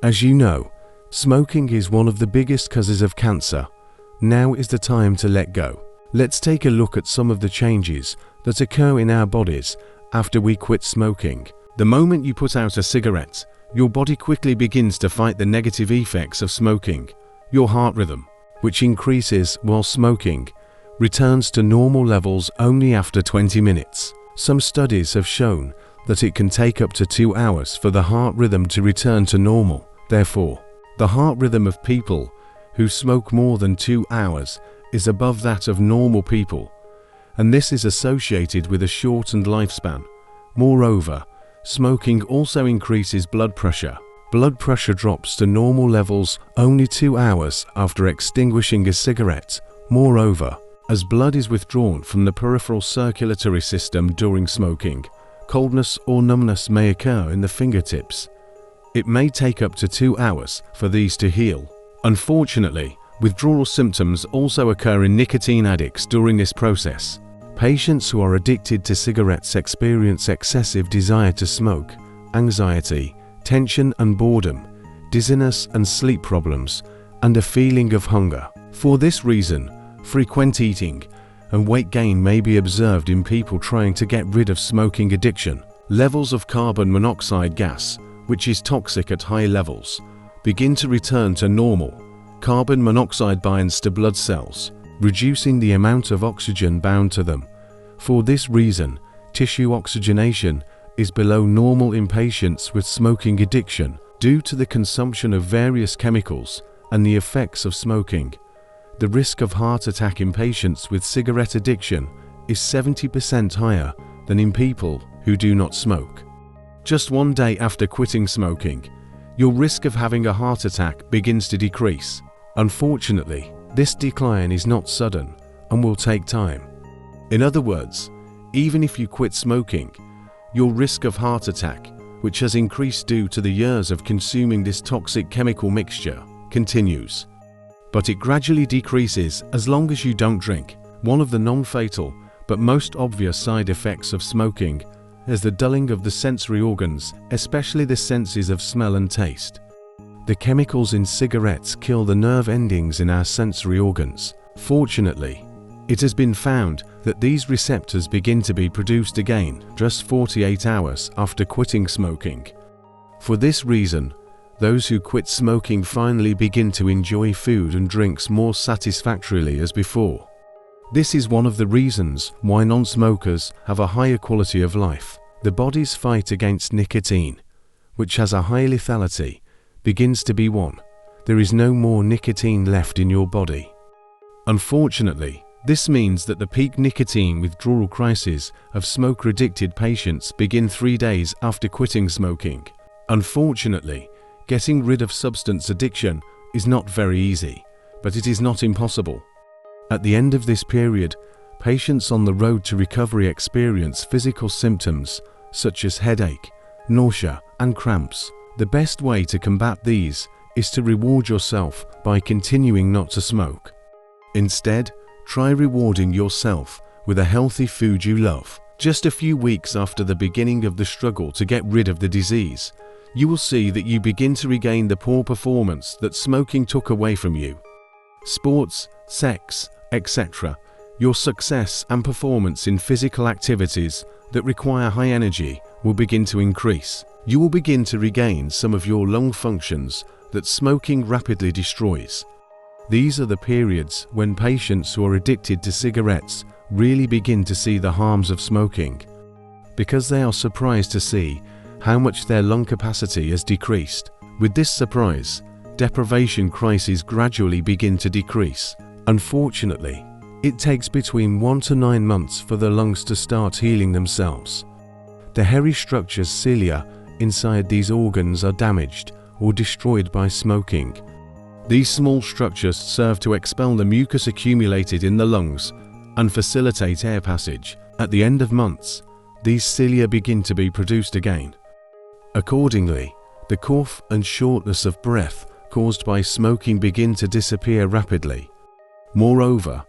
As you know, smoking is one of the biggest causes of cancer. Now is the time to let go. Let's take a look at some of the changes that occur in our bodies after we quit smoking. The moment you put out a cigarette, your body quickly begins to fight the negative effects of smoking. Your heart rhythm, which increases while smoking, returns to normal levels only after 20 minutes. Some studies have shown that it can take up to 2 hours for the heart rhythm to return to normal. Therefore, the heart rhythm of people who smoke more than 2 hours is above that of normal people, and this is associated with a shortened lifespan. Moreover, smoking also increases blood pressure. Blood pressure drops to normal levels only 2 hours after extinguishing a cigarette. Moreover, as blood is withdrawn from the peripheral circulatory system during smoking, coldness or numbness may occur in the fingertips. It may take up to 2 hours for these to heal. Unfortunately, withdrawal symptoms also occur in nicotine addicts during this process. Patients who are addicted to cigarettes experience excessive desire to smoke, anxiety, tension and boredom, dizziness and sleep problems, and a feeling of hunger. For this reason, frequent eating and weight gain may be observed in people trying to get rid of smoking addiction. Levels of carbon monoxide gas, which is toxic at high levels, begin to return to normal. Carbon monoxide binds to blood cells, reducing the amount of oxygen bound to them. For this reason, tissue oxygenation is below normal in patients with smoking addiction due to the consumption of various chemicals and the effects of smoking. The risk of heart attack in patients with cigarette addiction is 70% higher than in people who do not smoke. Just 1 day after quitting smoking, your risk of having a heart attack begins to decrease. Unfortunately, this decline is not sudden and will take time. In other words, even if you quit smoking, your risk of heart attack, which has increased due to the years of consuming this toxic chemical mixture, continues. But it gradually decreases as long as you don't drink. One of the non-fatal but most obvious side effects of smoking is the dulling of the sensory organs, especially the senses of smell and taste. The chemicals in cigarettes kill the nerve endings in our sensory organs. Fortunately, it has been found that these receptors begin to be produced again just 48 hours after quitting smoking. For this reason, those who quit smoking finally begin to enjoy food and drinks more satisfactorily as before. This is one of the reasons why non-smokers have a higher quality of life. The body's fight against nicotine, which has a high lethality, begins to be won. There is no more nicotine left in your body. Unfortunately, this means that the peak nicotine withdrawal crises of smoker-addicted patients begin 3 days after quitting smoking. Unfortunately, getting rid of substance addiction is not very easy, but it is not impossible. At the end of this period, patients on the road to recovery experience physical symptoms such as headache, nausea, and cramps. The best way to combat these is to reward yourself by continuing not to smoke. Instead, try rewarding yourself with a healthy food you love. Just a few weeks after the beginning of the struggle to get rid of the disease, you will see that you begin to regain the poor performance that smoking took away from you. Sports, sex, etc. Your success and performance in physical activities that require high energy will begin to increase. You will begin to regain some of your lung functions that smoking rapidly destroys. These are the periods when patients who are addicted to cigarettes really begin to see the harms of smoking, because they are surprised to see how much their lung capacity has decreased. With this surprise, deprivation crises gradually begin to decrease. Unfortunately, it takes between 1 to 9 months for the lungs to start healing themselves. The hairy structures cilia inside these organs are damaged or destroyed by smoking. These small structures serve to expel the mucus accumulated in the lungs and facilitate air passage. At the end of months, these cilia begin to be produced again. Accordingly, the cough and shortness of breath caused by smoking begin to disappear rapidly. Moreover,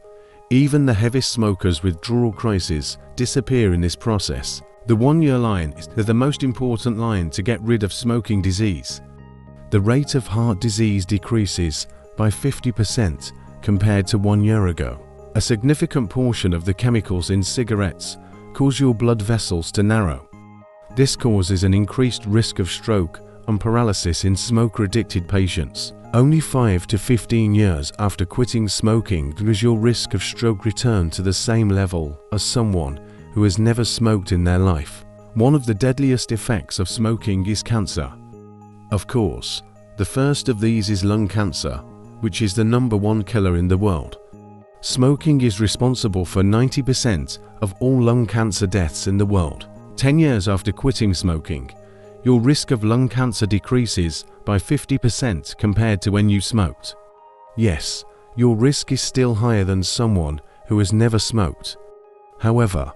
even the heaviest smokers' withdrawal crises disappear in this process. The 1-year line is the most important line to get rid of smoking disease. The rate of heart disease decreases by 50% compared to 1 year ago. A significant portion of the chemicals in cigarettes cause your blood vessels to narrow. This causes an increased risk of stroke and paralysis in smoker-addicted patients. Only 5 to 15 years after quitting smoking does your risk of stroke return to the same level as someone who has never smoked in their life. One of the deadliest effects of smoking is cancer. Of course, the first of these is lung cancer, which is the #1 killer in the world. Smoking is responsible for 90% of all lung cancer deaths in the world. 10 years after quitting smoking, your risk of lung cancer decreases by 50% compared to when you smoked. Yes, your risk is still higher than someone who has never smoked. However,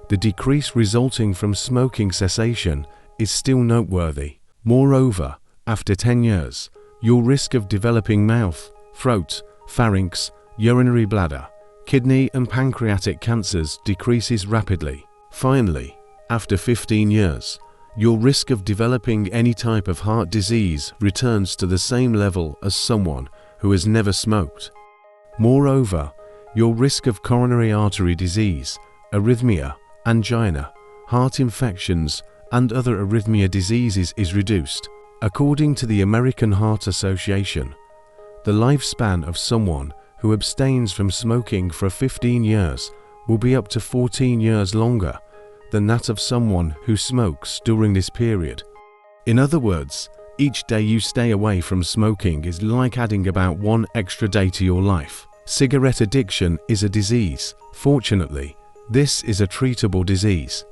the decrease resulting from smoking cessation is still noteworthy. Moreover, after 10 years, your risk of developing mouth, throat, pharynx, urinary bladder, kidney and pancreatic cancers decreases rapidly. Finally, after 15 years, your risk of developing any type of heart disease returns to the same level as someone who has never smoked. Moreover, your risk of coronary artery disease, arrhythmia, angina, heart infections, and other arrhythmia diseases is reduced. According to the American Heart Association, the lifespan of someone who abstains from smoking for 15 years will be up to 14 years longer than that of someone who smokes during this period. In other words, each day you stay away from smoking is like adding about 1 extra day to your life. Cigarette addiction is a disease. Fortunately, this is a treatable disease.